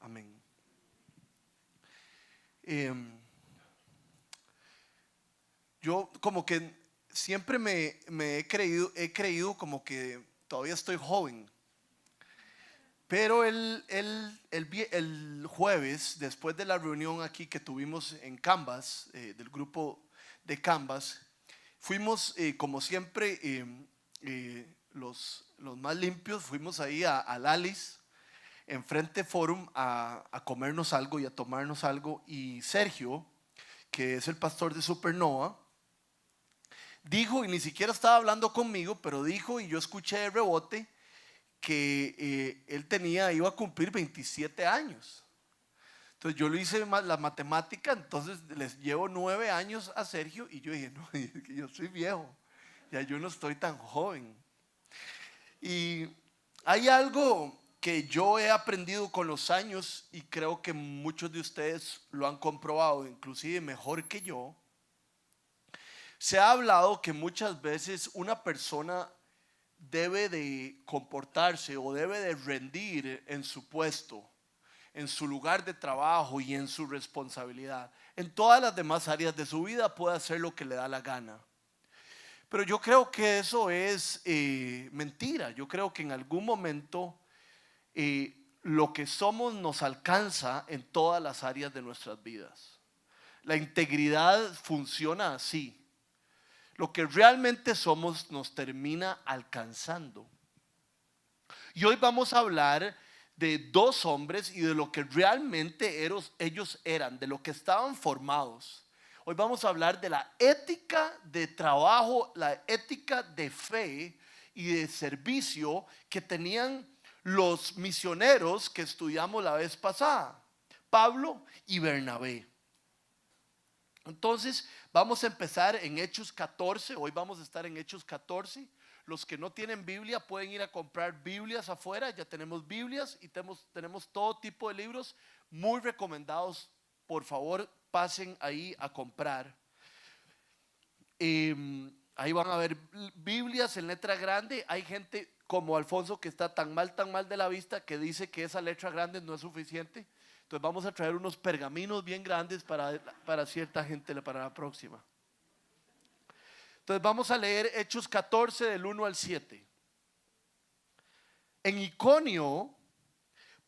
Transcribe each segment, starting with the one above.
Amén. Yo como que siempre me he creído como que todavía estoy joven. Pero el jueves, después de la reunión aquí que tuvimos en Canvas, del grupo de Canvas, fuimos como siempre los más limpios, fuimos ahí al Alice, enfrente Forum, a comernos algo y a tomarnos algo. Y Sergio, que es el pastor de Supernova, dijo, y ni siquiera estaba hablando conmigo, pero dijo, y yo escuché de rebote, que él iba a cumplir 27 años. Entonces yo le hice la matemática, entonces les llevo 9 años a Sergio y yo dije, no, yo soy viejo, ya yo no estoy tan joven. Y hay algo que yo he aprendido con los años y creo que muchos de ustedes lo han comprobado, inclusive mejor que yo. Se ha hablado que muchas veces una persona debe de comportarse o debe de rendir en su puesto, en su lugar de trabajo y en su responsabilidad. En todas las demás áreas de su vida puede hacer lo que le da la gana. Pero yo creo que eso es mentira. Yo creo que en algún momento lo que somos nos alcanza en todas las áreas de nuestras vidas. La integridad funciona así. Lo que realmente somos nos termina alcanzando. Y hoy vamos a hablar de dos hombres y de lo que realmente ellos eran, de lo que estaban formados. Hoy vamos a hablar de la ética de trabajo, la ética de fe y de servicio que tenían los misioneros que estudiamos la vez pasada, Pablo y Bernabé. Entonces vamos a empezar en Hechos 14. Hoy vamos a estar en Hechos 14. Los que no tienen Biblia pueden ir a comprar Biblias afuera. Ya tenemos Biblias y tenemos todo tipo de libros muy recomendados. Por favor, pasen ahí a comprar. Ahí van a ver Biblias en letra grande. Hay gente como Alfonso que está tan mal de la vista que dice que esa letra grande no es suficiente. Entonces vamos a traer unos pergaminos bien grandes para cierta gente para la próxima. Entonces vamos a leer Hechos 14 del 1 al 7. En Iconio,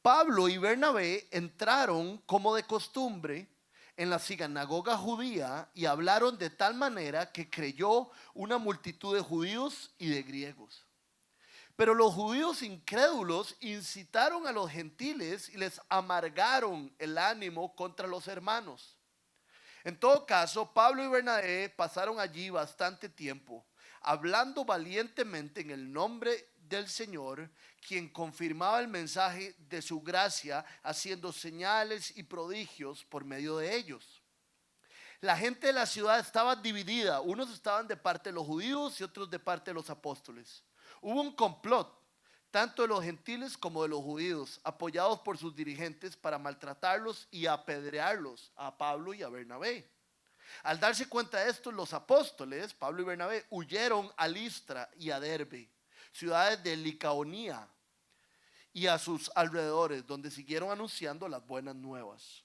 Pablo y Bernabé entraron como de costumbre en la sinagoga judía y hablaron de tal manera que creyó una multitud de judíos y de griegos. Pero los judíos incrédulos incitaron a los gentiles y les amargaron el ánimo contra los hermanos. En todo caso, Pablo y Bernabé pasaron allí bastante tiempo, hablando valientemente en el nombre del Señor, quien confirmaba el mensaje de su gracia, haciendo señales y prodigios por medio de ellos. La gente de la ciudad estaba dividida, unos estaban de parte de los judíos y otros de parte de los apóstoles. Hubo un complot, tanto de los gentiles como de los judíos, apoyados por sus dirigentes para maltratarlos y apedrearlos a Pablo y a Bernabé. Al darse cuenta de esto, los apóstoles, Pablo y Bernabé, huyeron a Listra y a Derbe, ciudades de Licaonía y a sus alrededores, donde siguieron anunciando las buenas nuevas.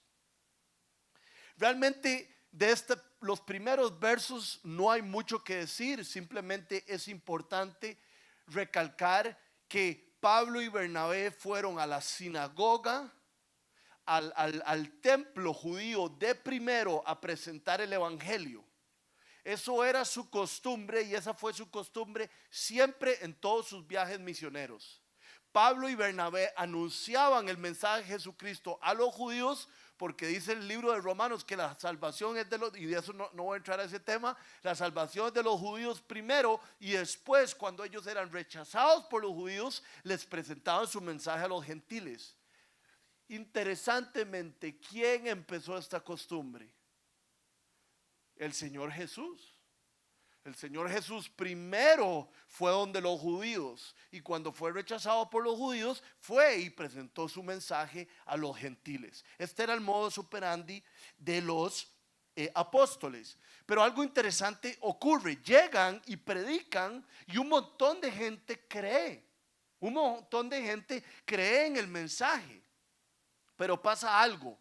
Realmente los primeros versos no hay mucho que decir, simplemente es importante recalcar que Pablo y Bernabé fueron a la sinagoga, al templo judío de primero a presentar el evangelio. Eso era su costumbre y esa fue su costumbre siempre en todos sus viajes misioneros. Pablo y Bernabé anunciaban el mensaje de Jesucristo a los judíos, porque dice el libro de Romanos que la salvación es de los, y de eso no voy a entrar a ese tema, la salvación es de los judíos primero, y después cuando ellos eran rechazados por los judíos, les presentaban su mensaje a los gentiles. Interesantemente, ¿quién empezó esta costumbre? El Señor Jesús. El Señor Jesús primero fue donde los judíos, y cuando fue rechazado por los judíos fue y presentó su mensaje a los gentiles. Este era el modus operandi de los apóstoles. Pero algo interesante ocurre: llegan y predican y un montón de gente cree. Un montón de gente cree en el mensaje. Pero pasa algo.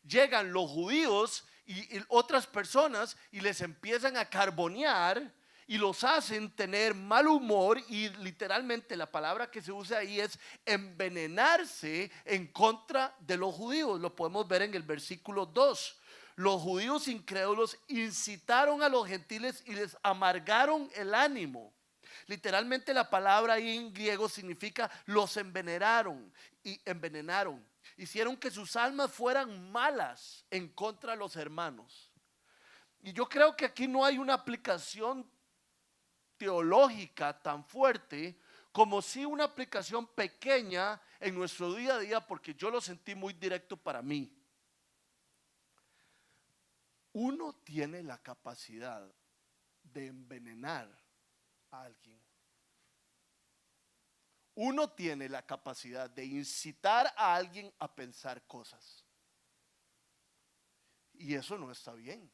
Llegan los judíos y otras personas y les empiezan a carbonear y los hacen tener mal humor, y literalmente la palabra que se usa ahí es envenenarse en contra de los judíos. Lo podemos ver en el versículo 2. Los judíos incrédulos incitaron a los gentiles y les amargaron el ánimo. Literalmente la palabra ahí en griego significa los envenenaron y envenenaron. Hicieron que sus almas fueran malas en contra de los hermanos. Y yo creo que aquí no hay una aplicación teológica tan fuerte como si una aplicación pequeña en nuestro día a día, porque yo lo sentí muy directo para mí. Uno tiene la capacidad de envenenar a alguien. Uno tiene la capacidad de incitar a alguien a pensar cosas. Y eso no está bien.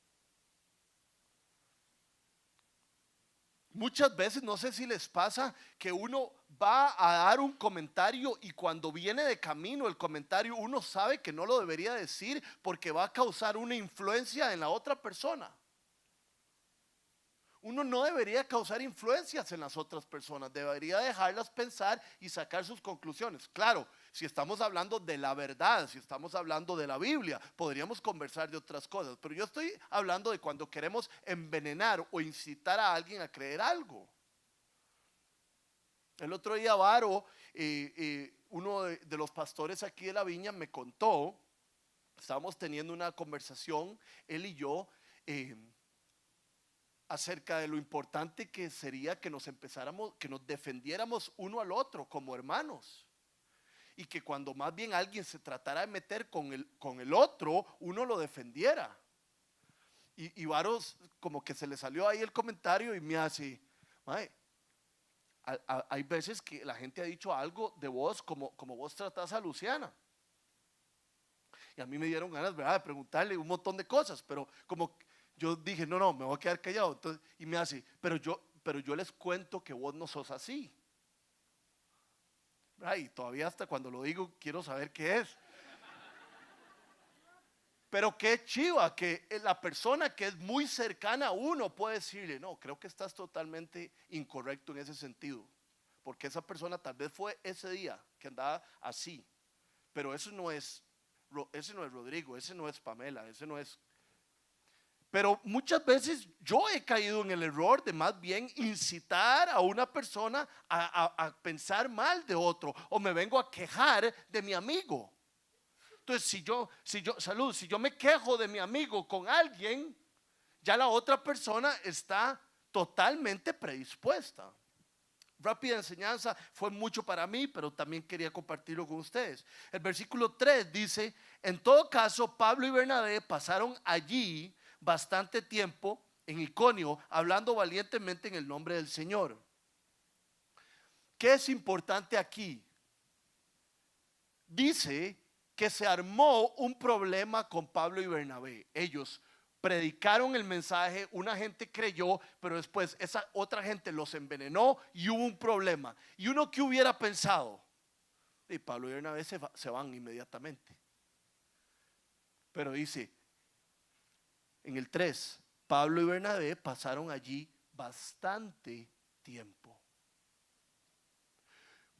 Muchas veces, no sé si les pasa, que uno va a dar un comentario y cuando viene de camino el comentario uno sabe que no lo debería decir porque va a causar una influencia en la otra persona. Uno no debería causar influencias en las otras personas, debería dejarlas pensar y sacar sus conclusiones. Claro, si estamos hablando de la verdad, si estamos hablando de la Biblia, podríamos conversar de otras cosas, pero yo estoy hablando de cuando queremos envenenar o incitar a alguien a creer algo. El otro día Varo, uno de los pastores aquí de la viña, me contó, estábamos teniendo una conversación, él y yo, acerca de lo importante que sería que nos defendiéramos uno al otro como hermanos, y que cuando más bien alguien se tratara de meter con el otro, uno lo defendiera. Y Varos como que se le salió ahí el comentario y me hace, hay veces que la gente ha dicho algo de vos como vos tratás a Luciana. Y a mí me dieron ganas, ¿verdad?, de preguntarle un montón de cosas, pero como yo dije, no, me voy a quedar callado. Entonces, y me hace, pero yo les cuento que vos no sos así. Y todavía hasta cuando lo digo quiero saber qué es. Pero qué chiva que la persona que es muy cercana a uno puede decirle, no, creo que estás totalmente incorrecto en ese sentido. Porque esa persona tal vez fue ese día que andaba así. Pero ese no es Rodrigo, ese no es Pamela, ese no es. Pero muchas veces yo he caído en el error de más bien incitar a una persona a pensar mal de otro, o me vengo a quejar de mi amigo. Entonces si yo me quejo de mi amigo con alguien, ya la otra persona está totalmente predispuesta. Rápida enseñanza, fue mucho para mí, pero también quería compartirlo con ustedes. El versículo 3 dice, en todo caso Pablo y Bernabé pasaron allí bastante tiempo en Iconio, hablando valientemente en el nombre del Señor. ¿Qué es importante aquí? Dice que se armó un problema con Pablo y Bernabé. Ellos predicaron el mensaje, una gente creyó, pero después esa otra gente los envenenó y hubo un problema. ¿Y uno qué hubiera pensado? Y Pablo y Bernabé se van inmediatamente. Pero dice en el 3, Pablo y Bernabé pasaron allí bastante tiempo.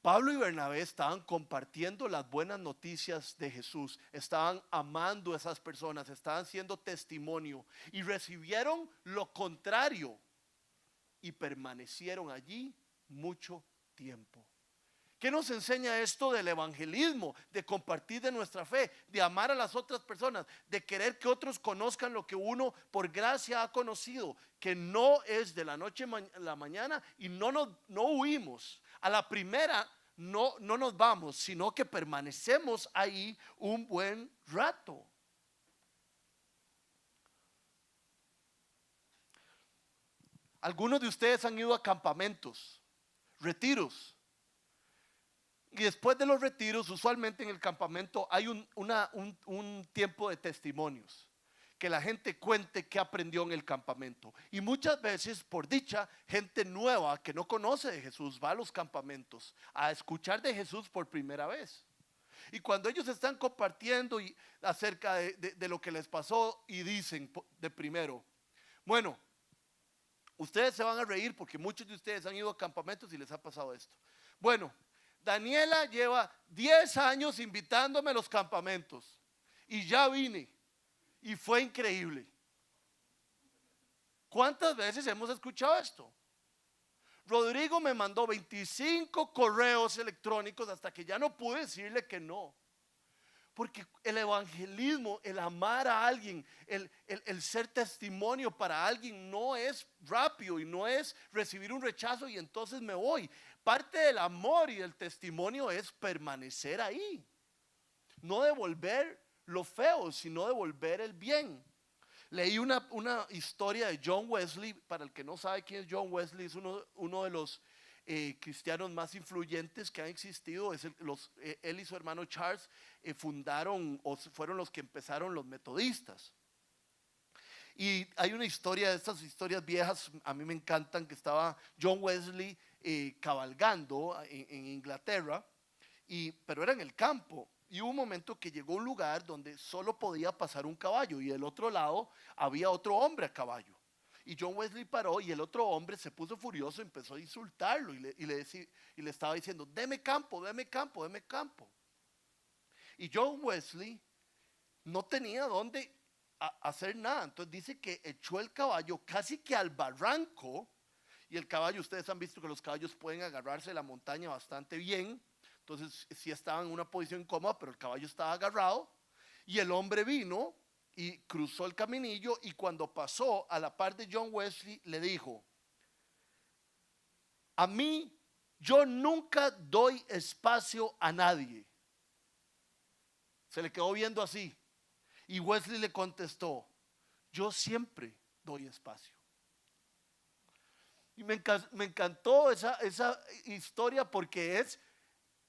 Pablo y Bernabé estaban compartiendo las buenas noticias de Jesús, estaban amando a esas personas, estaban siendo testimonio y recibieron lo contrario y permanecieron allí mucho tiempo. ¿Qué nos enseña esto del evangelismo, de compartir de nuestra fe, de amar a las otras personas, de querer que otros conozcan lo que uno por gracia ha conocido, que no es de la noche a la mañana y no huimos? A la primera no nos vamos, sino que permanecemos ahí un buen rato. Algunos de ustedes han ido a campamentos, retiros. Y después de los retiros, usualmente en el campamento hay un tiempo de testimonios, que la gente cuente qué aprendió en el campamento. Y muchas veces, por dicha, gente nueva que no conoce de Jesús va a los campamentos a escuchar de Jesús por primera vez. Y cuando ellos están compartiendo acerca de lo que les pasó y dicen de primero, bueno, ustedes se van a reír porque muchos de ustedes han ido a campamentos y les ha pasado esto. Bueno, Daniela lleva 10 años invitándome a los campamentos y ya vine y fue increíble. ¿Cuántas veces hemos escuchado esto? Rodrigo me mandó 25 correos electrónicos hasta que ya no pude decirle que no. Porque el evangelismo, el amar a alguien, el ser testimonio para alguien no es rápido y no es recibir un rechazo y entonces me voy. Parte del amor y del testimonio es permanecer ahí. No devolver lo feo, sino devolver el bien. Leí una historia de John Wesley. Para el que no sabe quién es John Wesley, es uno de los cristianos más influyentes que han existido. Él y su hermano Charles fundaron o fueron los que empezaron los metodistas. Y hay una historia de estas historias viejas, a mí me encantan, que estaba John Wesley cabalgando en Inglaterra, pero era en el campo. Y hubo un momento que llegó a un lugar donde solo podía pasar un caballo y del otro lado había otro hombre a caballo. Y John Wesley paró y el otro hombre se puso furioso, empezó a insultarlo y le estaba diciendo, deme campo, deme campo, deme campo. Y John Wesley no tenía dónde hacer nada. Entonces dice que echó el caballo casi que al barranco. Y el caballo, ustedes han visto que los caballos pueden agarrarse de la montaña bastante bien. Entonces sí estaba en una posición incómoda, pero el caballo estaba agarrado. Y el hombre vino y cruzó el caminillo, y cuando pasó a la par de John Wesley le dijo, a mí yo nunca doy espacio a nadie. Se le quedó viendo así. Y Wesley le contestó, yo siempre doy espacio. Y me encantó esa historia porque es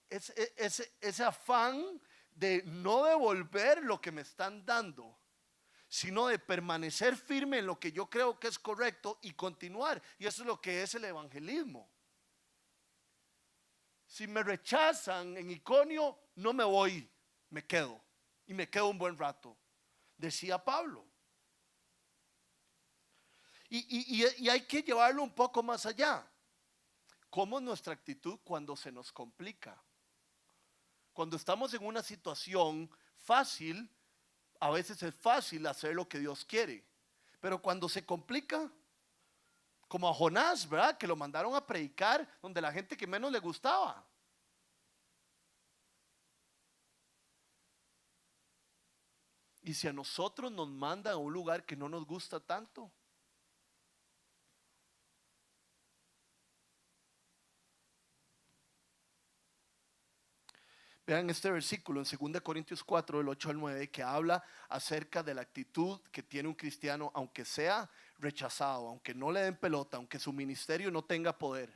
ese afán de no devolver lo que me están dando, sino de permanecer firme en lo que yo creo que es correcto y continuar. Y eso es lo que es el evangelismo. Si me rechazan en Iconio, no me voy, me quedo. Y me quedo un buen rato, decía Pablo. Y hay que llevarlo un poco más allá. ¿Cómo es nuestra actitud cuando se nos complica? Cuando estamos en una situación fácil, a veces es fácil hacer lo que Dios quiere. Pero cuando se complica, como a Jonás, ¿verdad? Que lo mandaron a predicar donde la gente que menos le gustaba. Y si a nosotros nos mandan a un lugar que no nos gusta tanto, vean este versículo en 2 Corintios 4, del 8 al 9, que habla acerca de la actitud que tiene un cristiano, aunque sea rechazado, aunque no le den pelota, aunque su ministerio no tenga poder.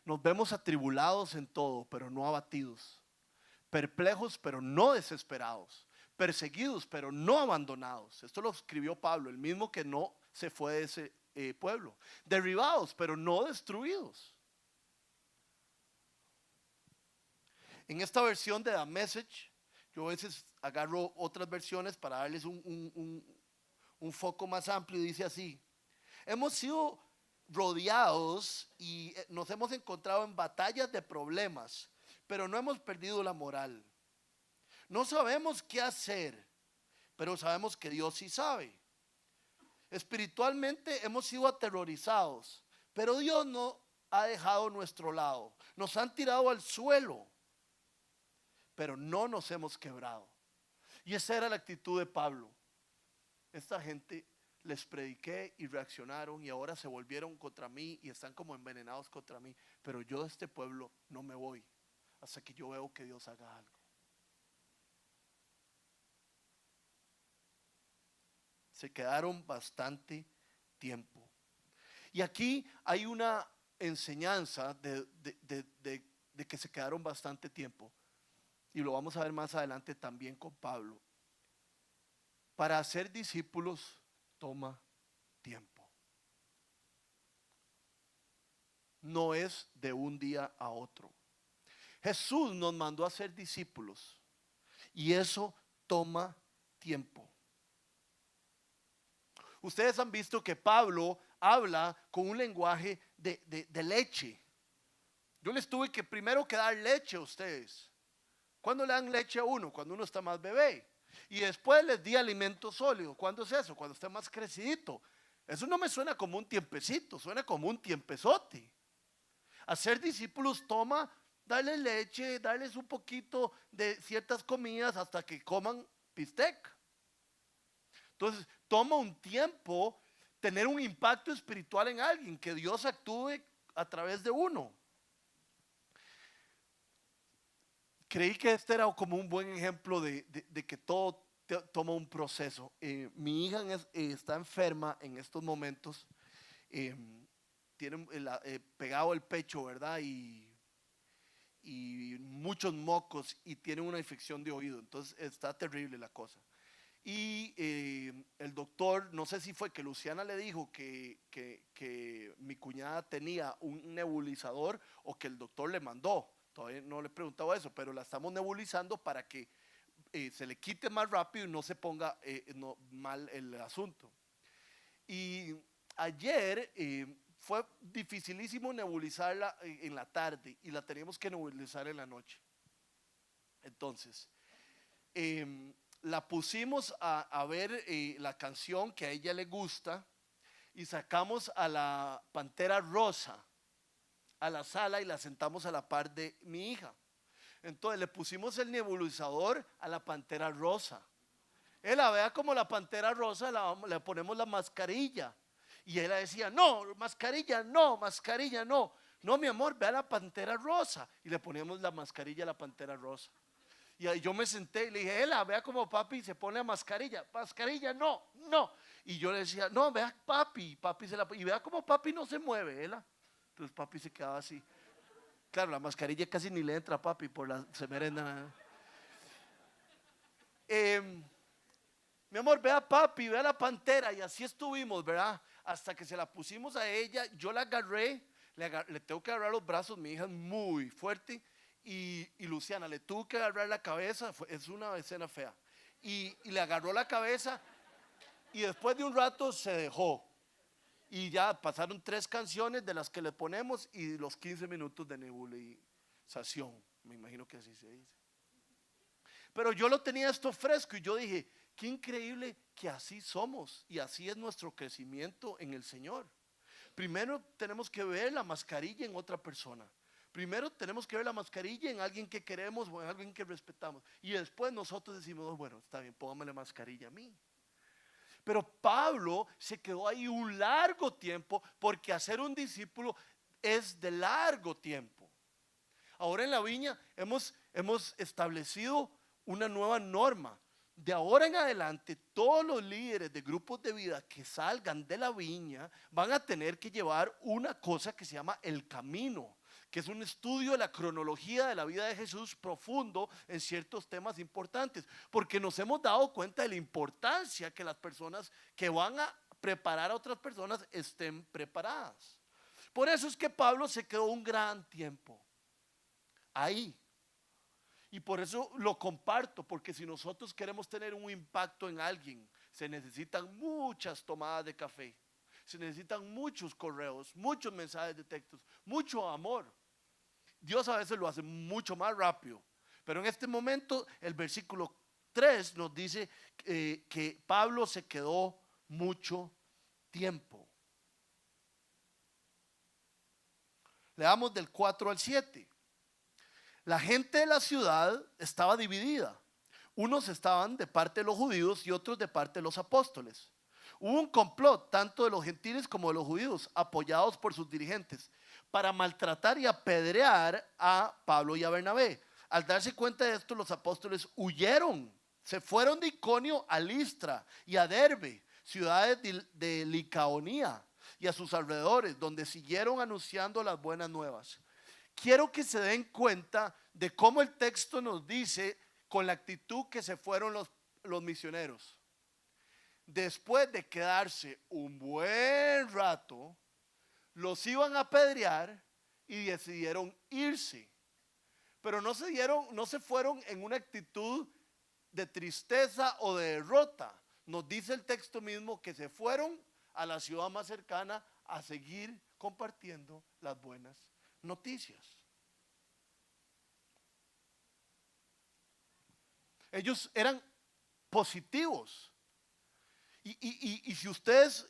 Nos vemos atribulados en todo, pero no abatidos, perplejos, pero no desesperados, perseguidos, pero no abandonados. Esto lo escribió Pablo, el mismo que no se fue de ese pueblo. Derribados, pero no destruidos. En esta versión de The Message, yo a veces agarro otras versiones para darles un foco más amplio, y dice así: hemos sido rodeados y nos hemos encontrado en batallas de problemas, pero no hemos perdido la moral. No sabemos qué hacer, pero sabemos que Dios sí sabe. Espiritualmente hemos sido aterrorizados, pero Dios no ha dejado nuestro lado. Nos han tirado al suelo, pero no nos hemos quebrado. Y esa era la actitud de Pablo. Esta gente les prediqué y reaccionaron y ahora se volvieron contra mí y están como envenenados contra mí, pero yo de este pueblo no me voy hasta que yo veo que Dios haga algo. Se quedaron bastante tiempo. Y aquí hay una enseñanza de que se quedaron bastante tiempo. Y lo vamos a ver más adelante también con Pablo. Para hacer discípulos toma tiempo. No es de un día a otro. Jesús nos mandó a ser discípulos y eso toma tiempo. Ustedes han visto que Pablo habla con un lenguaje de leche. Yo les tuve que primero que dar leche a ustedes. ¿Cuándo le dan leche a uno? Cuando uno está más bebé. Y después les di alimento sólido. ¿Cuándo es eso? Cuando esté más crecidito. Eso no me suena como un tiempecito, suena como un tiempezote. Hacer discípulos toma darles leche, darles un poquito de ciertas comidas hasta que coman bistec. Entonces, toma un tiempo tener un impacto espiritual en alguien, que Dios actúe a través de uno. Creí que este era como un buen ejemplo de que todo toma un proceso. Mi hija está enferma en estos momentos, tiene pegado el pecho, ¿verdad? Y muchos mocos y tiene una infección de oído, entonces está terrible la cosa. Y el doctor, no sé si fue que Luciana le dijo que mi cuñada tenía un nebulizador o que el doctor le mandó. Todavía no le he preguntado eso, pero la estamos nebulizando para que se le quite más rápido y no se ponga mal el asunto. Y ayer fue dificilísimo nebulizarla en la tarde y la teníamos que nebulizar en la noche. Entonces, la pusimos a ver la canción que a ella le gusta y sacamos a la Pantera Rosa a la sala y la sentamos a la par de mi hija. Entonces le pusimos el nebulizador a la Pantera Rosa. Él la vea como la Pantera Rosa, le ponemos la mascarilla. Y ella decía, no, mascarilla no, mascarilla no. No, mi amor, ve a la Pantera Rosa. Y le poníamos la mascarilla a la Pantera Rosa. Y ahí yo me senté y le dije, Ela, vea como papi se pone la mascarilla. Mascarilla no, no. Y yo le decía, no, vea papi y vea como papi no se mueve, Ela. Entonces papi se quedaba así. Claro, la mascarilla casi ni le entra a papi por la semerenda. Mi amor, vea papi, vea la Pantera. Y así estuvimos, ¿verdad? Hasta que se la pusimos a ella. Yo la agarré, le tengo que agarrar los brazos. Mi hija es muy fuerte. Y Luciana le tuvo que agarrar la cabeza. Es una escena fea. Y le agarró la cabeza. Y después de un rato se dejó. Y ya pasaron 3 canciones de las que le ponemos y los 15 minutos de nebulización. Me imagino que así se dice. Pero yo lo tenía esto fresco y yo dije, qué increíble que así somos y así es nuestro crecimiento en el Señor. Primero tenemos que ver la mascarilla en otra persona. Primero tenemos que ver la mascarilla en alguien que queremos o en alguien que respetamos. Y después nosotros decimos, oh, bueno, está bien, póngame la mascarilla a mí. Pero Pablo se quedó ahí un largo tiempo porque hacer un discípulo es de largo tiempo. Ahora en la viña hemos establecido una nueva norma. De ahora en adelante, todos los líderes de grupos de vida que salgan de la viña van a tener que llevar una cosa que se llama el camino, que es un estudio de la cronología de la vida de Jesús profundo en ciertos temas importantes, porque nos hemos dado cuenta de la importancia que las personas que van a preparar a otras personas estén preparadas. Por eso es que Pablo se quedó un gran tiempo ahí. Y por eso lo comparto, porque si nosotros queremos tener un impacto en alguien, se necesitan muchas tomadas de café, se necesitan muchos correos, muchos mensajes de textos, mucho amor. Dios a veces lo hace mucho más rápido, pero en este momento el versículo 3 nos dice que Pablo se quedó mucho tiempo. Leamos del 4 al 7. La gente de la ciudad estaba dividida. Unos estaban de parte de los judíos y otros de parte de los apóstoles. Hubo un complot tanto de los gentiles como de los judíos, apoyados por sus dirigentes, para maltratar y apedrear a Pablo y a Bernabé. Al darse cuenta de esto, los apóstoles huyeron. Se fueron de Iconio a Listra y a Derbe, ciudades de Licaonía y a sus alrededores, donde siguieron anunciando las buenas nuevas. Quiero que se den cuenta de cómo el texto nos dice con la actitud que se fueron los misioneros. Después de quedarse un buen rato, los iban a apedrear y decidieron irse. Pero no se fueron en una actitud de tristeza o de derrota. Nos dice el texto mismo que se fueron a la ciudad más cercana a seguir compartiendo las buenas noticias. Ellos eran positivos. Y si ustedes,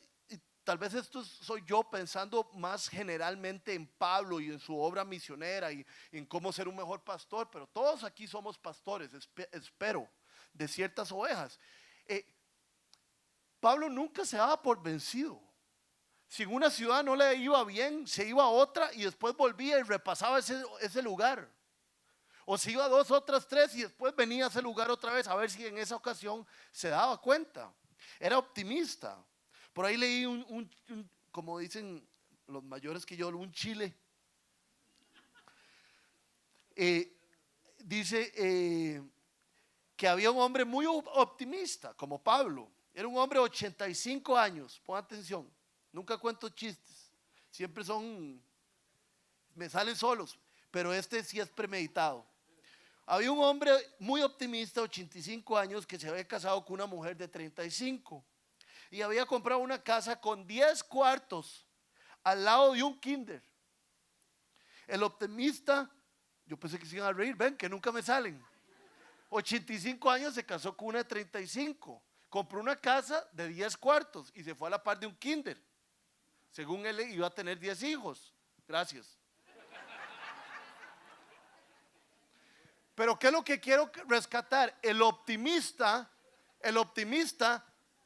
tal vez esto soy yo pensando más generalmente en Pablo y en su obra misionera y en cómo ser un mejor pastor, pero todos aquí somos pastores, espero, de ciertas ovejas. Pablo nunca se daba por vencido. Si en una ciudad no le iba bien, se iba a otra y después volvía y repasaba ese lugar. O se iba a 2, otras 3 y después venía a ese lugar otra vez a ver si en esa ocasión se daba cuenta. Era optimista. Por ahí leí como dicen los mayores que yo, un chile. Dice que había un hombre muy optimista, como Pablo. Era un hombre de 85 años, pon atención, nunca cuento chistes, siempre me salen solos, pero este sí es premeditado. Había un hombre muy optimista, 85 años, que se había casado con una mujer de 35 y había comprado una casa con 10 cuartos al lado de un kinder. El optimista, yo pensé que se iban a reír, ven que nunca me salen. 85 años, se casó con una de 35. Compró una casa de 10 cuartos y se fue a la par de un kinder. Según él iba a tener 10 hijos. Gracias. Pero ¿qué es lo que quiero rescatar? El optimista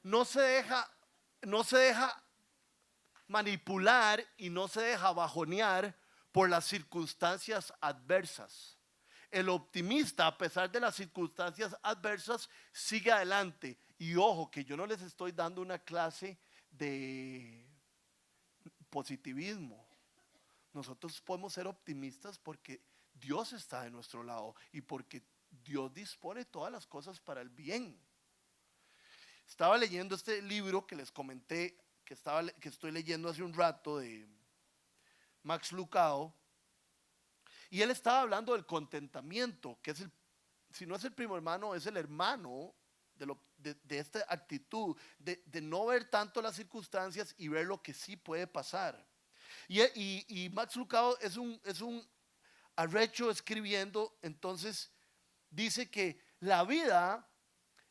no se deja manipular y no se deja bajonear por las circunstancias adversas. El optimista, a pesar de las circunstancias adversas, sigue adelante. Y ojo, que yo no les estoy dando una clase de positivismo. Nosotros podemos ser optimistas porque Dios está de nuestro lado y porque Dios dispone todas las cosas para el bien. Estaba leyendo este libro que les comenté, que estoy leyendo hace un rato, de Max Lucado. Y él estaba hablando del contentamiento, que si no es el primo hermano, es el hermano de esta actitud, de no ver tanto las circunstancias y ver lo que sí puede pasar. Y Max Lucado es un arrecho escribiendo, entonces dice que la vida,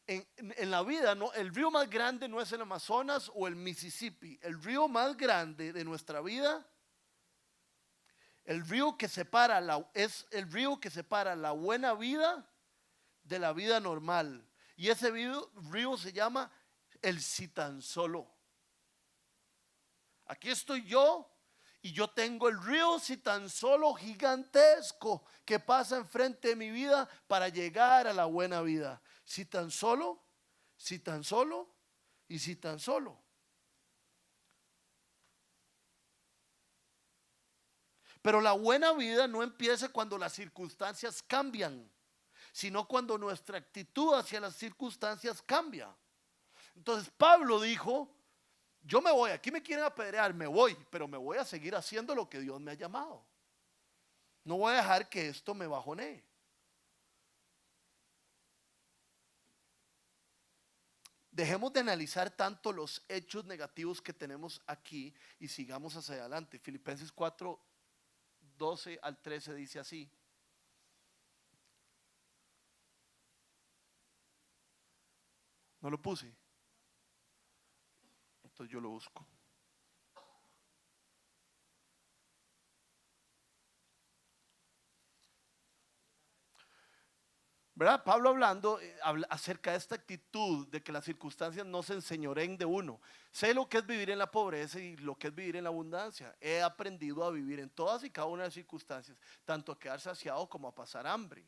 en la vida, no, el río más grande no es el Amazonas o el Mississippi, el río más grande de nuestra vida, el río que separa es el río que separa la buena vida de la vida normal. Y ese río se llama el si tan solo. Aquí estoy yo y yo tengo el río si tan solo gigantesco que pasa enfrente de mi vida para llegar a la buena vida. Si tan solo y si tan solo. Pero la buena vida no empieza cuando las circunstancias cambian, sino cuando nuestra actitud hacia las circunstancias cambia. Entonces Pablo dijo, yo me voy, aquí me quieren apedrear, me voy, pero me voy a seguir haciendo lo que Dios me ha llamado. No voy a dejar que esto me bajonee. Dejemos de analizar tanto los hechos negativos que tenemos aquí y sigamos hacia adelante. Filipenses 4, 12 al 13 dice así. ¿No lo puse? Entonces yo lo busco. ¿Verdad? Pablo hablando acerca de esta actitud de que las circunstancias no se enseñoreen de uno. Sé lo que es vivir en la pobreza y lo que es vivir en la abundancia. He aprendido a vivir en todas y cada una de las circunstancias, tanto a quedar saciado como a pasar hambre,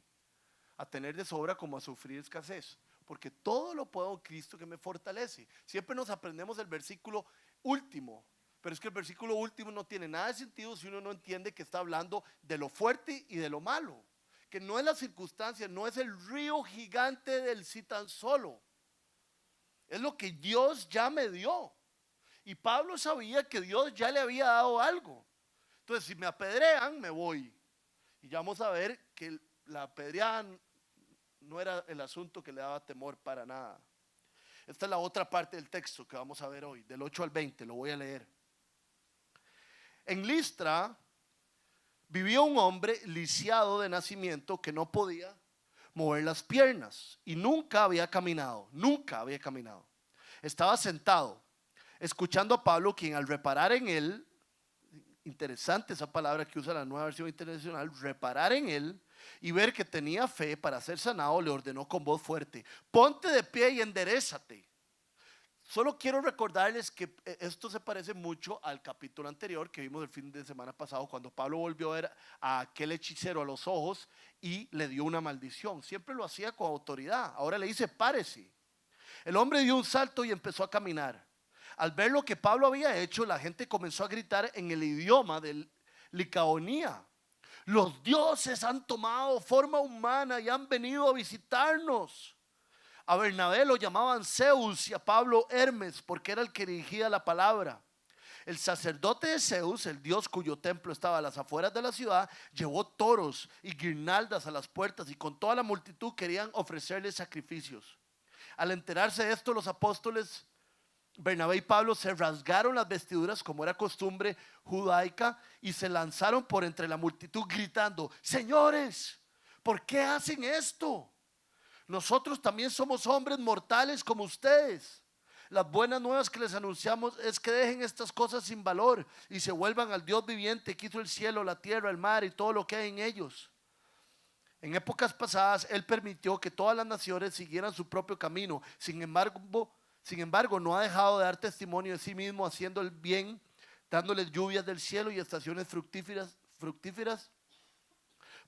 a tener de sobra como a sufrir escasez. Porque todo lo puedo en Cristo que me fortalece. Siempre nos aprendemos el versículo último, pero es que el versículo último no tiene nada de sentido si uno no entiende que está hablando de lo fuerte y de lo malo. Que no es la circunstancia, no es el río gigante del si tan solo. Es lo que Dios ya me dio. Y Pablo sabía que Dios ya le había dado algo. Entonces, si me apedrean, me voy. Y ya vamos a ver que la apedreada no era el asunto que le daba temor para nada. Esta es la otra parte del texto que vamos a ver hoy, del 8 al 20, lo voy a leer. En Listra vivía un hombre lisiado de nacimiento que no podía mover las piernas y nunca había caminado. Estaba sentado, escuchando a Pablo, quien al reparar en él, interesante esa palabra que usa la Nueva Versión Internacional, reparar en él y ver que tenía fe para ser sanado, le ordenó con voz fuerte: ponte de pie y enderézate. Solo quiero recordarles que esto se parece mucho al capítulo anterior que vimos el fin de semana pasado, cuando Pablo volvió a ver a aquel hechicero a los ojos y le dio una maldición. Siempre lo hacía con autoridad. Ahora le dice: párese. El hombre dio un salto y empezó a caminar. Al ver lo que Pablo había hecho, la gente comenzó a gritar en el idioma de Licaonía: los dioses han tomado forma humana y han venido a visitarnos. A Bernabé lo llamaban Zeus y a Pablo Hermes, porque era el que dirigía la palabra. El sacerdote de Zeus, el dios cuyo templo estaba a las afueras de la ciudad, llevó toros y guirnaldas a las puertas y con toda la multitud querían ofrecerle sacrificios. Al enterarse de esto, los apóstoles Bernabé y Pablo se rasgaron las vestiduras, como era costumbre judaica, y se lanzaron por entre la multitud gritando: señores, ¿por qué hacen esto? Nosotros también somos hombres mortales como ustedes. Las buenas nuevas que les anunciamos es que dejen estas cosas sin valor y se vuelvan al Dios viviente que hizo el cielo, la tierra, el mar y todo lo que hay en ellos. En épocas pasadas Él permitió que todas las naciones siguieran su propio camino. Sin embargo, no ha dejado de dar testimonio de sí mismo, haciendo el bien, dándoles lluvias del cielo y estaciones fructíferas,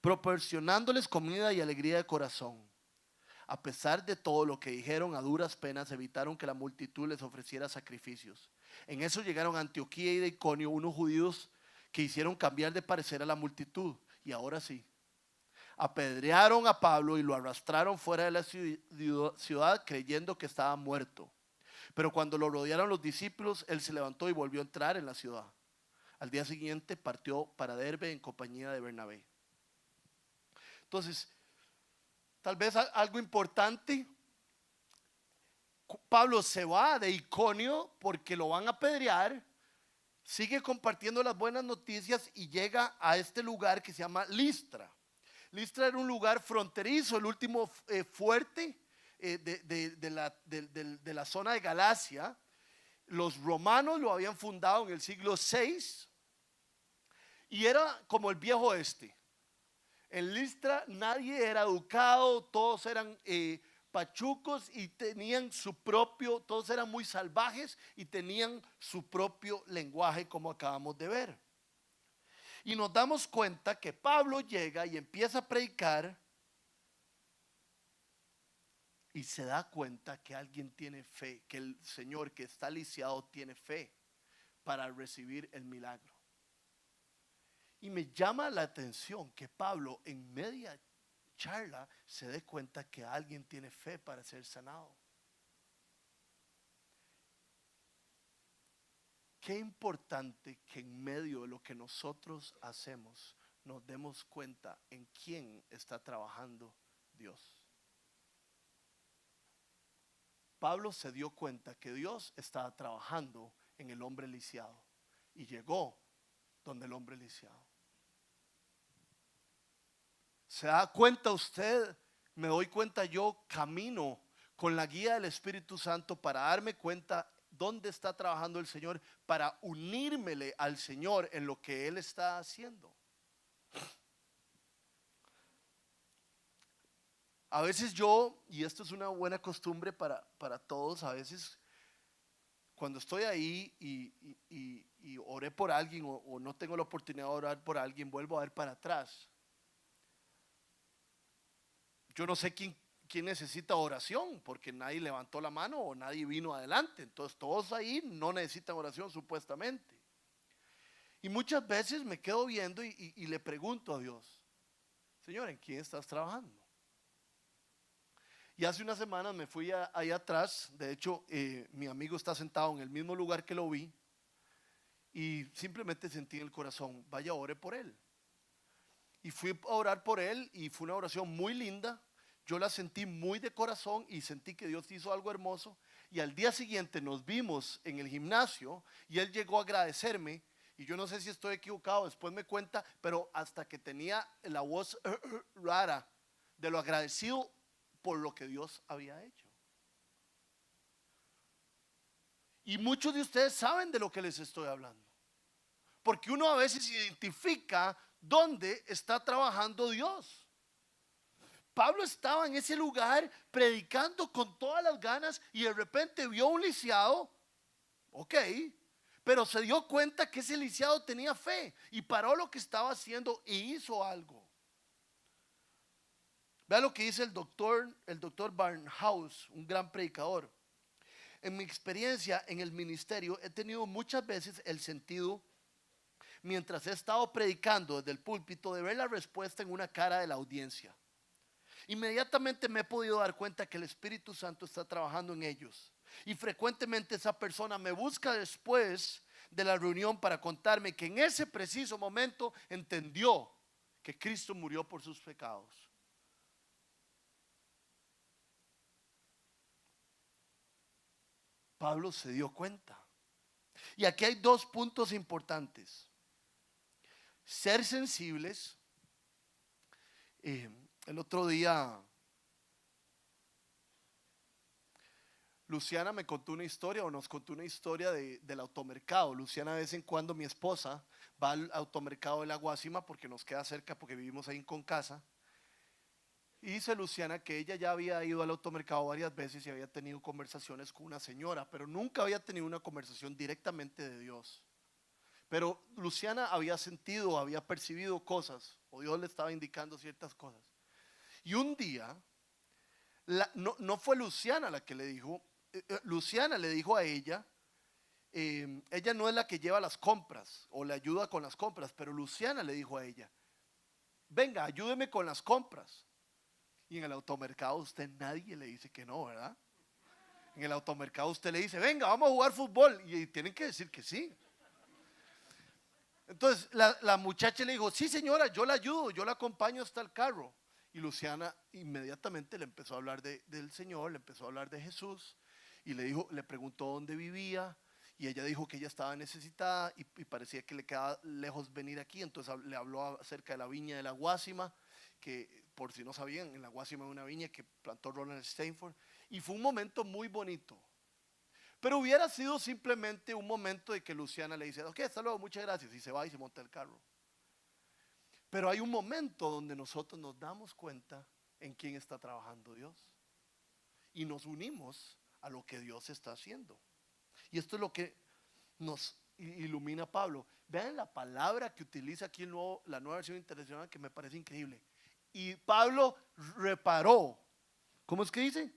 proporcionándoles comida y alegría de corazón. A pesar de todo lo que dijeron, a duras penas evitaron que la multitud les ofreciera sacrificios. En eso llegaron a Antioquía y de Iconio unos judíos que hicieron cambiar de parecer a la multitud. Y ahora sí, apedrearon a Pablo y lo arrastraron fuera de la ciudad creyendo que estaba muerto. Pero cuando lo rodearon los discípulos, él se levantó y volvió a entrar en la ciudad. Al día siguiente partió para Derbe en compañía de Bernabé. Entonces, tal vez algo importante: Pablo se va de Iconio porque lo van a apedrear, sigue compartiendo las buenas noticias y llega a este lugar que se llama Listra. Listra era un lugar fronterizo, el último fuerte de la zona de Galacia. Los romanos lo habían fundado en el siglo VI y era como el viejo oeste. En Listra nadie era educado, todos eran pachucos y tenían su propio, todos eran muy salvajes y tenían su propio lenguaje, como acabamos de ver. Y nos damos cuenta que Pablo llega y empieza a predicar y se da cuenta que alguien tiene fe, que el Señor que está lisiado tiene fe para recibir el milagro. Y me llama la atención que Pablo en media charla se dé cuenta que alguien tiene fe para ser sanado. Qué importante que en medio de lo que nosotros hacemos nos demos cuenta en quién está trabajando Dios. Pablo se dio cuenta que Dios estaba trabajando en el hombre lisiado y llegó donde el hombre lisiado. ¿Se da cuenta usted? Me doy cuenta yo, camino con la guía del Espíritu Santo para darme cuenta dónde está trabajando el Señor, para unírmele al Señor en lo que Él está haciendo. A veces yo, y esto es una buena costumbre para todos, a veces cuando estoy ahí y oré por alguien o no tengo la oportunidad de orar por alguien, vuelvo a ver para atrás. Yo no sé quién necesita oración, porque nadie levantó la mano o nadie vino adelante. Entonces todos ahí no necesitan oración supuestamente. Y muchas veces me quedo viendo y le pregunto a Dios: Señor, ¿en quién estás trabajando? Y hace unas semanas me fui ahí atrás. De hecho, mi amigo está sentado en el mismo lugar que lo vi. Y simplemente sentí en el corazón: vaya, ore por él. Y fui a orar por él y fue una oración muy linda. yo la sentí muy de corazón y sentí que Dios hizo algo hermoso. Y al día siguiente nos vimos en el gimnasio y él llegó a agradecerme. Y yo no sé si estoy equivocado, después me cuenta, pero hasta que tenía la voz rara de lo agradecido por lo que Dios había hecho. Y muchos de ustedes saben de lo que les estoy hablando. Porque uno a veces identifica dónde está trabajando Dios. Pablo estaba en ese lugar predicando con todas las ganas y de repente vio un lisiado, ok, pero se dio cuenta que ese lisiado tenía fe y paró lo que estaba haciendo e hizo algo. Vea lo que dice el doctor Barnhouse, un gran predicador. En mi experiencia en el ministerio he tenido muchas veces el sentido, mientras he estado predicando desde el púlpito, de ver la respuesta en una cara de la audiencia. Inmediatamente me he podido dar cuenta que el Espíritu Santo está trabajando en ellos. Y frecuentemente esa persona me busca después de la reunión para contarme que en ese preciso momento entendió que Cristo murió por sus pecados. Pablo se dio cuenta. Y aquí hay dos puntos importantes. Ser sensibles. El otro día Luciana me contó una historia, o nos contó una historia del automercado. Luciana, de vez en cuando, mi esposa, va al automercado de la Guásima porque nos queda cerca, porque vivimos ahí en Concasa. Y dice Luciana que ella ya había ido al automercado varias veces y había tenido conversaciones con una señora, pero nunca había tenido una conversación directamente de Dios. Pero Luciana había sentido, había percibido cosas, o Dios le estaba indicando ciertas cosas. Y un día, no fue Luciana la que le dijo, Luciana le dijo a ella, ella no es la que lleva las compras o le ayuda con las compras, pero Luciana le dijo a ella, venga, ayúdeme con las compras. Y en el automercado usted nadie le dice que no, ¿verdad? En el automercado usted le dice, venga, vamos a jugar fútbol, y tienen que decir que sí. Entonces la muchacha le dijo, sí señora, yo la ayudo, yo la acompaño hasta el carro. Y Luciana inmediatamente le empezó a hablar del Señor, le empezó a hablar de Jesús y le preguntó dónde vivía y ella dijo que ella estaba necesitada y parecía que le quedaba lejos venir aquí. Entonces le habló acerca de la viña de la Guásima, que por si no sabían, en la Guásima hay una viña que plantó Ronald Steinford, y fue un momento muy bonito. Pero hubiera sido simplemente un momento de que Luciana le dice, ok, hasta luego, muchas gracias, y se va y se monta el carro. Pero hay un momento donde nosotros nos damos cuenta en quién está trabajando Dios y nos unimos a lo que Dios está haciendo. Y esto es lo que nos ilumina Pablo. Vean la palabra que utiliza aquí la nueva versión internacional, que me parece increíble. Y Pablo reparó. ¿Cómo es que dice?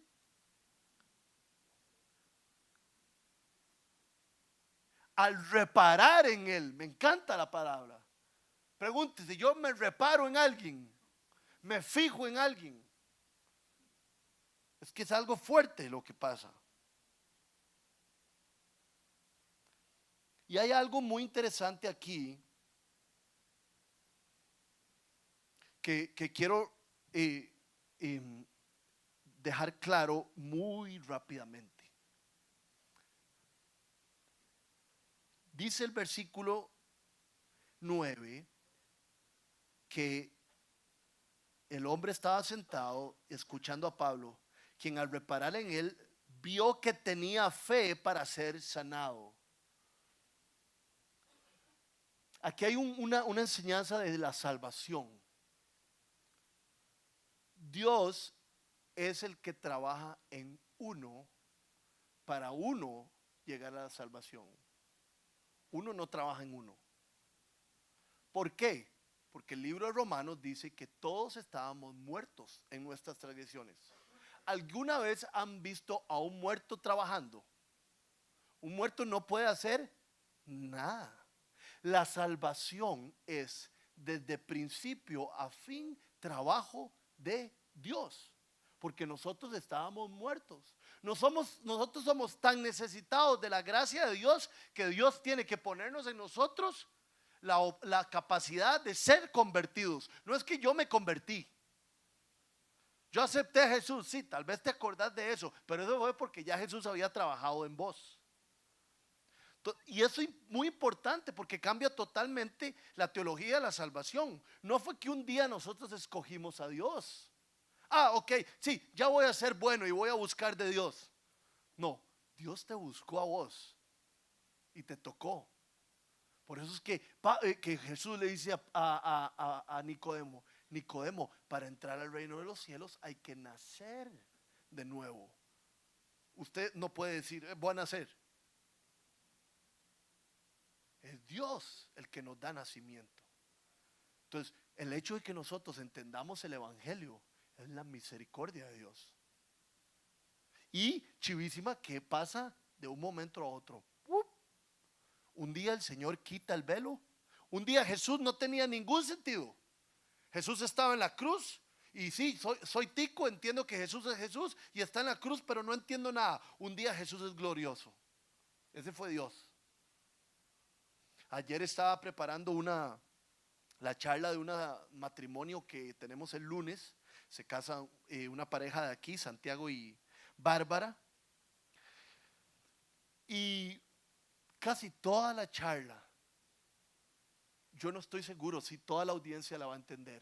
Al reparar en él. Me encanta la palabra. Pregúntese, yo me reparo en alguien, me fijo en alguien. Es que es algo fuerte lo que pasa. Y hay algo muy interesante aquí que quiero dejar claro muy rápidamente. Dice el versículo 9 que el hombre estaba sentado escuchando a Pablo, quien al reparar en él vio que tenía fe para ser sanado. Aquí hay una enseñanza de la salvación. Dios es el que trabaja en uno para uno llegar a la salvación. Uno no trabaja en uno. ¿Por qué? Porque el libro de Romanos dice que todos estábamos muertos en nuestras transgresiones. ¿Alguna vez han visto a un muerto trabajando? Un muerto no puede hacer nada. La salvación es desde principio a fin trabajo de Dios, porque nosotros estábamos muertos. Nosotros somos tan necesitados de la gracia de Dios que Dios tiene que ponernos en nosotros la capacidad de ser convertidos. No es que yo me convertí. Yo acepté a Jesús, sí, tal vez te acordás de eso, pero eso fue porque ya Jesús había trabajado en vos. Y eso es muy importante porque cambia totalmente la teología de la salvación. No fue que un día nosotros escogimos a Dios. Ok, sí, ya voy a ser bueno y voy a buscar de Dios. No, Dios te buscó a vos y te tocó. Por eso es que Jesús le dice a Nicodemo, Nicodemo, para entrar al reino de los cielos hay que nacer de nuevo. Usted no puede decir, voy a nacer. Es Dios el que nos da nacimiento. Entonces, el hecho de que nosotros entendamos el evangelio es la misericordia de Dios. Y chivísima, ¿qué pasa de un momento a otro? Un día el Señor quita el velo. Un día Jesús no tenía ningún sentido. Jesús estaba en la cruz. Y sí, soy tico, entiendo que Jesús es Jesús y está en la cruz, pero no entiendo nada. Un día Jesús es glorioso. Ese fue Dios. Ayer estaba preparando la charla de un matrimonio que tenemos el lunes. Se casa una pareja de aquí, Santiago y Bárbara. Y casi toda la charla, yo no estoy seguro si toda la audiencia la va a entender,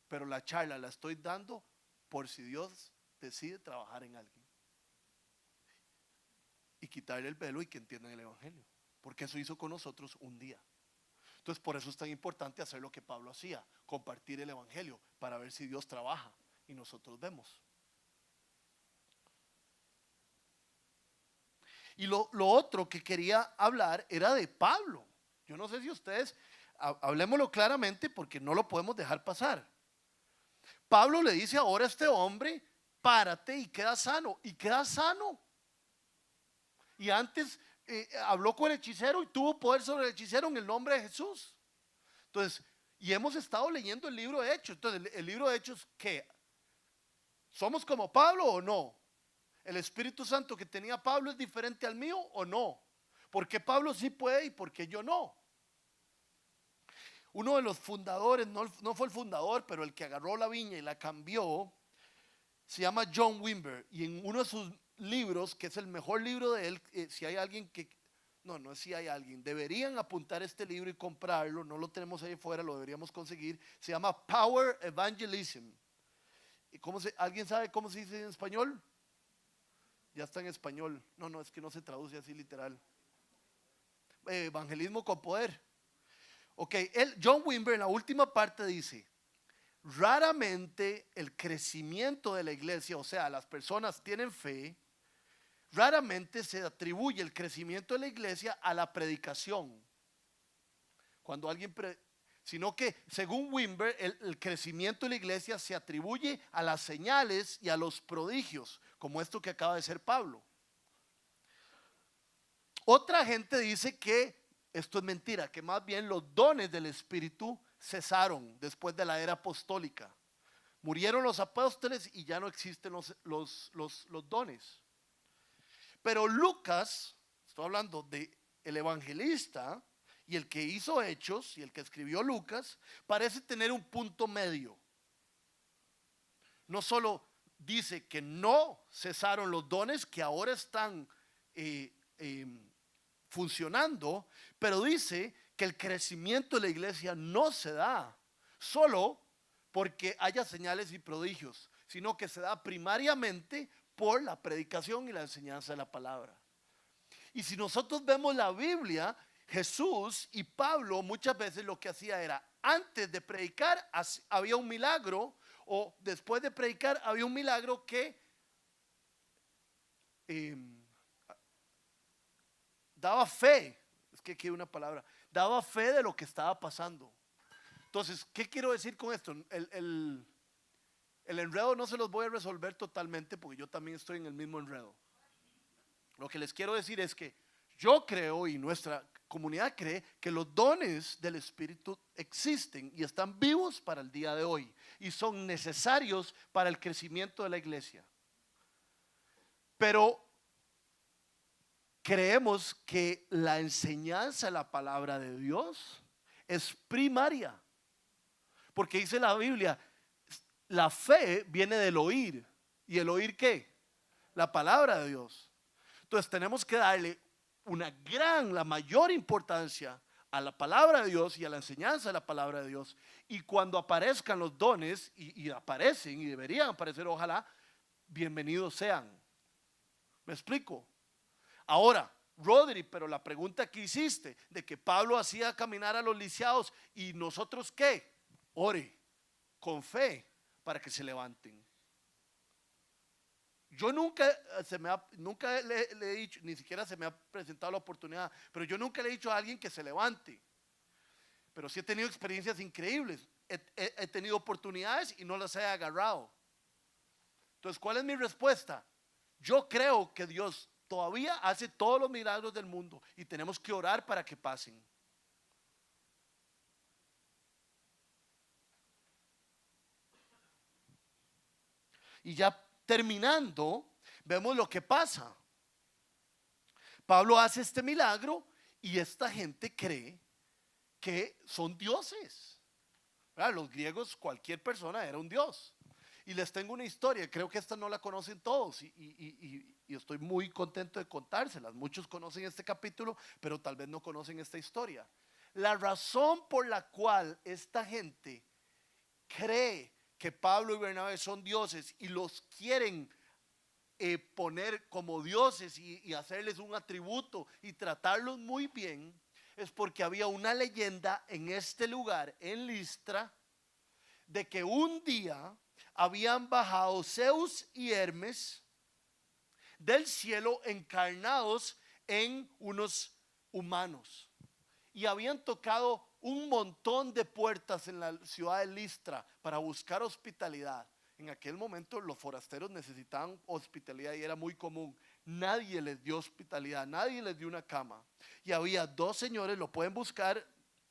pero la charla la estoy dando por si Dios decide trabajar en alguien y quitarle el velo y que entiendan el evangelio, porque eso hizo con nosotros un día. Entonces por eso es tan importante hacer lo que Pablo hacía, compartir el evangelio para ver si Dios trabaja y nosotros vemos. Y lo otro que quería hablar era de Pablo. Yo no sé si ustedes, hablemoslo claramente porque no lo podemos dejar pasar. Pablo le dice ahora a este hombre, párate y queda sano. Y queda sano. Y antes habló con el hechicero y tuvo poder sobre el hechicero en el nombre de Jesús. Entonces, y hemos estado leyendo el libro de Hechos. Entonces, el libro de Hechos, ¿qué? ¿Somos como Pablo o no? ¿El Espíritu Santo que tenía Pablo es diferente al mío o no? ¿Por qué Pablo sí puede y por qué yo no? Uno de los fundadores, no fue el fundador, pero el que agarró la viña y la cambió, se llama John Wimber. Y en uno de sus libros, que es el mejor libro de él, si hay alguien que, no es si hay alguien, deberían apuntar este libro y comprarlo, no lo tenemos ahí afuera, lo deberíamos conseguir, se llama Power Evangelism. ¿Alguien sabe cómo se dice en español? Ya está en español. No, es que no se traduce así literal. Evangelismo con poder. Ok, John Wimber en la última parte dice, raramente el crecimiento de la iglesia, o sea, las personas tienen fe, raramente se atribuye el crecimiento de la iglesia a la predicación. Cuando alguien sino que según Wimber el crecimiento de la iglesia se atribuye a las señales y a los prodigios, como esto que acaba de ser Pablo. Otra gente dice que esto es mentira, que más bien los dones del Espíritu cesaron después de la era apostólica. Murieron los apóstoles y ya no existen los dones. Pero Lucas, estoy hablando de el evangelista y el que hizo Hechos y el que escribió Lucas, parece tener un punto medio. No solo dice que no cesaron los dones, que ahora están funcionando, pero dice que el crecimiento de la iglesia no se da solo porque haya señales y prodigios, sino que se da primariamente por la predicación y la enseñanza de la palabra. Y si nosotros vemos la Biblia, Jesús y Pablo muchas veces lo que hacía era, antes de predicar había un milagro, o después de predicar había un milagro que daba fe, es que aquí hay una palabra, daba fe de lo que estaba pasando. Entonces, ¿qué quiero decir con esto? El enredo no se los voy a resolver totalmente porque yo también estoy en el mismo enredo. Lo que les quiero decir es que yo creo y nuestra comunidad cree que los dones del Espíritu existen y están vivos para el día de hoy y son necesarios para el crecimiento de la iglesia. Pero creemos que la enseñanza de la palabra de Dios es primaria, porque dice la Biblia, la fe viene del oír. ¿Y el oír qué? La palabra de Dios. Entonces tenemos que darle la mayor importancia a la palabra de Dios y a la enseñanza de la palabra de Dios. Y cuando aparezcan los dones, y aparecen y deberían aparecer, ojalá, bienvenidos sean. ¿Me explico? Ahora, Rodri, pero la pregunta que hiciste de que Pablo hacía caminar a los lisiados y nosotros qué, ore con fe para que se levanten. Yo nunca le he dicho, ni siquiera se me ha presentado la oportunidad, pero yo nunca le he dicho a alguien que se levante. Pero sí he tenido experiencias increíbles. He tenido oportunidades y no las he agarrado. Entonces, ¿cuál es mi respuesta? Yo creo que Dios todavía hace todos los milagros del mundo y tenemos que orar para que pasen. Y ya terminando, vemos lo que pasa. Pablo hace este milagro y esta gente cree que son dioses. ¿Verdad? Los griegos, cualquier persona era un dios. Y les tengo una historia, creo que esta no la conocen todos y estoy muy contento de contárselas. Muchos conocen este capítulo, pero tal vez no conocen esta historia. La razón por la cual esta gente cree que Pablo y Bernabé son dioses y los quieren poner como dioses y hacerles un atributo y tratarlos muy bien, es porque había una leyenda en este lugar, en Listra, de que un día habían bajado Zeus y Hermes del cielo encarnados en unos humanos y habían tocado un montón de puertas en la ciudad de Listra para buscar hospitalidad. En aquel momento los forasteros necesitaban hospitalidad y era muy común. Nadie les dio hospitalidad, nadie les dio una cama. Y había dos señores, lo pueden buscar,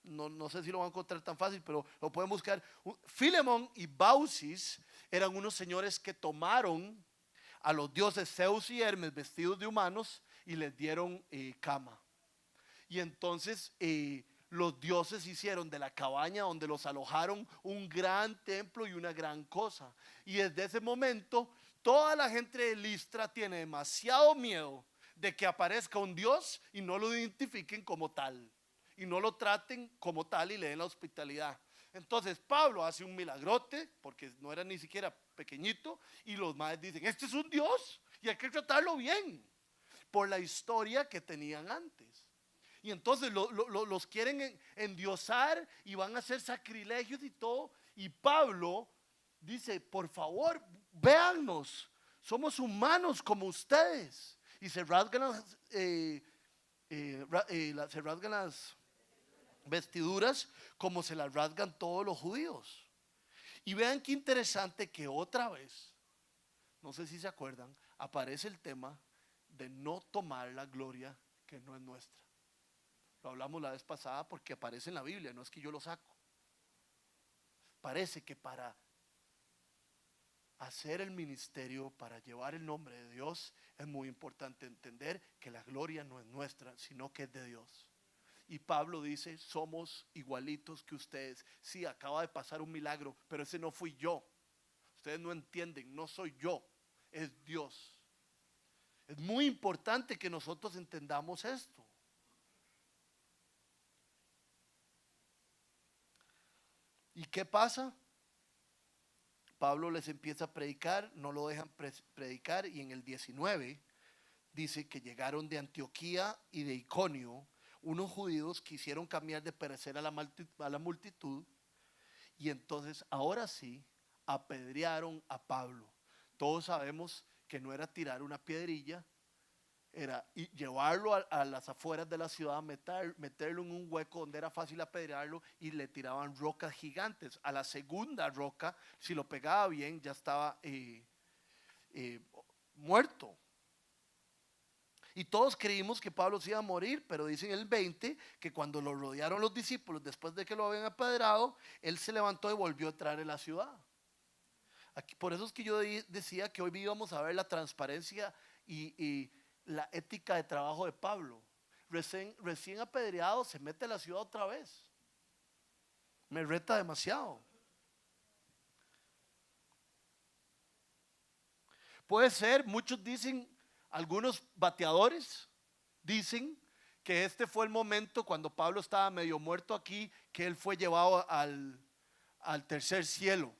no sé si lo van a encontrar tan fácil, pero lo pueden buscar. Filemón y Baucis eran unos señores que tomaron a los dioses Zeus y Hermes vestidos de humanos y les dieron cama. Y entonces los dioses hicieron de la cabaña donde los alojaron un gran templo y una gran cosa. Y desde ese momento toda la gente de Listra tiene demasiado miedo de que aparezca un dios y no lo identifiquen como tal. Y no lo traten como tal y le den la hospitalidad. Entonces Pablo hace un milagrote, porque no era ni siquiera pequeñito, y los maestros dicen, este es un dios y hay que tratarlo bien, por la historia que tenían antes. Y entonces los quieren endiosar y van a hacer sacrilegios y todo. Y Pablo dice, por favor, véannos, somos humanos como ustedes. Y se rasgan las vestiduras como se las rasgan todos los judíos. Y vean qué interesante que otra vez, no sé si se acuerdan, aparece el tema de no tomar la gloria que no es nuestra. Lo hablamos la vez pasada porque aparece en la Biblia, no es que yo lo saco. Parece que para hacer el ministerio, para llevar el nombre de Dios, es muy importante entender que la gloria no es nuestra, sino que es de Dios. Y Pablo dice, somos igualitos que ustedes. Sí, acaba de pasar un milagro, pero ese no fui yo. Ustedes no entienden, no soy yo, es Dios. Es muy importante que nosotros entendamos esto. ¿Y qué pasa? Pablo les empieza a predicar, no lo dejan predicar, y en el 19 dice que llegaron de Antioquía y de Iconio unos judíos que hicieron cambiar de perecer a la multitud, y entonces ahora sí apedrearon a Pablo. Todos sabemos que no era tirar una piedrilla, era llevarlo a las afueras de la ciudad, meterlo en un hueco donde era fácil apedrearlo y le tiraban rocas gigantes. A la segunda roca, si lo pegaba bien, ya estaba muerto. Y todos creímos que Pablo se iba a morir, pero dice en el 20 que cuando lo rodearon los discípulos después de que lo habían apedreado, él se levantó y volvió a entrar en la ciudad. Aquí, por eso es que yo decía que hoy íbamos a ver la transparencia y la ética de trabajo de Pablo. Recién apedreado se mete a la ciudad otra vez. Me reta demasiado. Puede ser, muchos dicen, algunos bateadores dicen que este fue el momento cuando Pablo estaba medio muerto aquí, que él fue llevado al tercer cielo.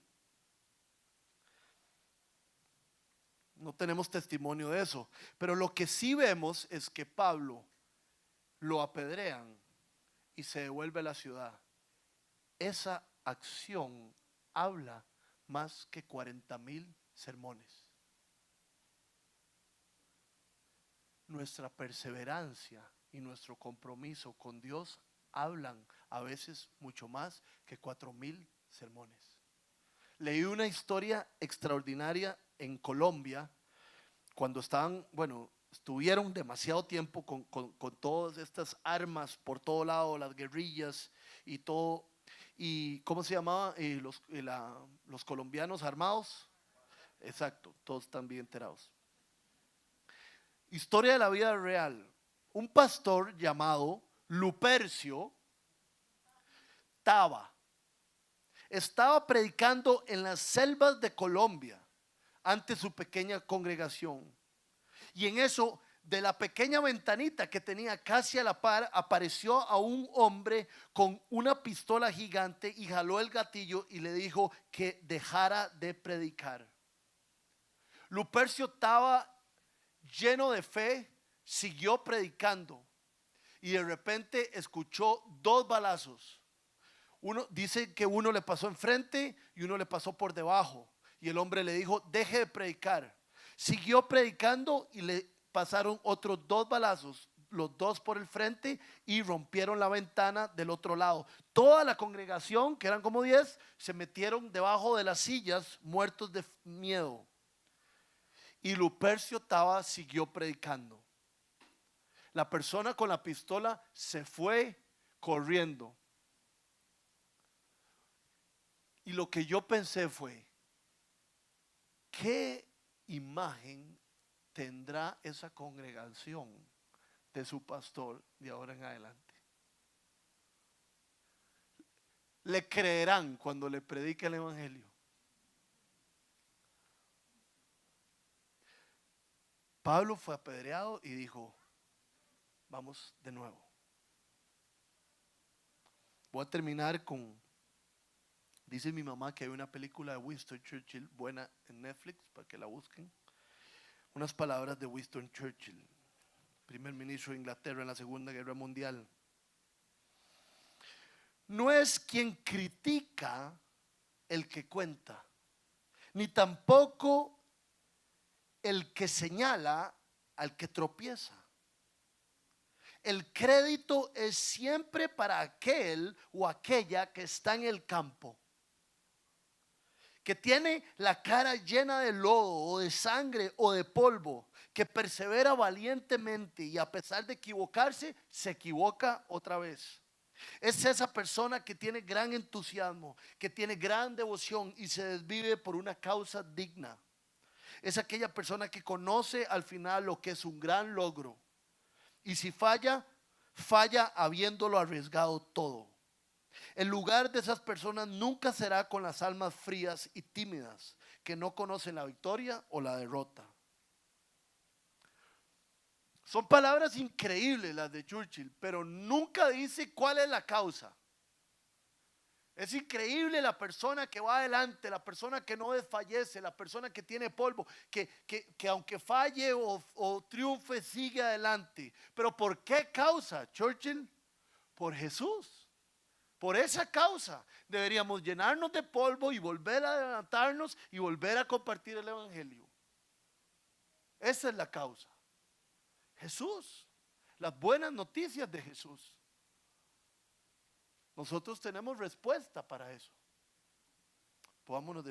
No tenemos testimonio de eso, pero lo que sí vemos es que Pablo lo apedrean y se devuelve a la ciudad. Esa acción habla más que 40,000 sermones. Nuestra perseverancia y nuestro compromiso con Dios hablan a veces mucho más que 4,000 sermones. Leí una historia extraordinaria en Colombia cuando estuvieron demasiado tiempo con todas estas armas por todo lado, las guerrillas y todo. ¿Y cómo se llamaba? Los colombianos armados. Exacto, todos están bien enterados. Historia de la vida real. Un pastor llamado Lupercio Taba estaba predicando en las selvas de Colombia ante su pequeña congregación. Y en eso, de la pequeña ventanita que tenía casi a la par, apareció a un hombre con una pistola gigante y jaló el gatillo y le dijo que dejara de predicar. Lupercio estaba lleno de fe, siguió predicando y de repente escuchó 2 balazos. Dice que uno le pasó enfrente y uno le pasó por debajo. Y el hombre le dijo, deje de predicar. Siguió predicando y le pasaron otros 2 balazos, los 2 por el frente, y rompieron la ventana del otro lado. Toda la congregación, que eran como 10, se metieron debajo de las sillas, muertos de miedo. Y Lupercio Taba siguió predicando. La persona con la pistola se fue corriendo. Y lo que yo pensé fue, ¿qué imagen tendrá esa congregación de su pastor de ahora en adelante? ¿Le creerán cuando le predique el evangelio? Pablo fue apedreado y dijo, vamos de nuevo. Voy a terminar con, dice mi mamá que hay una película de Winston Churchill buena en Netflix para que la busquen. Unas palabras de Winston Churchill, primer ministro de Inglaterra en la Segunda Guerra Mundial. No es quien critica el que cuenta, ni tampoco el que señala al que tropieza. El crédito es siempre para aquel o aquella que está en el campo, que tiene la cara llena de lodo o de sangre o de polvo, que persevera valientemente y a pesar de equivocarse, se equivoca otra vez. Es esa persona que tiene gran entusiasmo, que tiene gran devoción y se desvive por una causa digna. Es aquella persona que conoce al final lo que es un gran logro. Y si falla, falla habiéndolo arriesgado todo. El lugar de esas personas nunca será con las almas frías y tímidas que no conocen la victoria o la derrota. Son palabras increíbles las de Churchill, pero nunca dice cuál es la causa. Es increíble la persona que va adelante, la persona que no desfallece, la persona que tiene polvo, que aunque falle o triunfe sigue adelante. Pero ¿por qué causa, Churchill? Por Jesús. Por esa causa deberíamos llenarnos de polvo y volver a levantarnos y volver a compartir el evangelio. Esa es la causa. Jesús, las buenas noticias de Jesús. Nosotros tenemos respuesta para eso. Pongámonos de pie.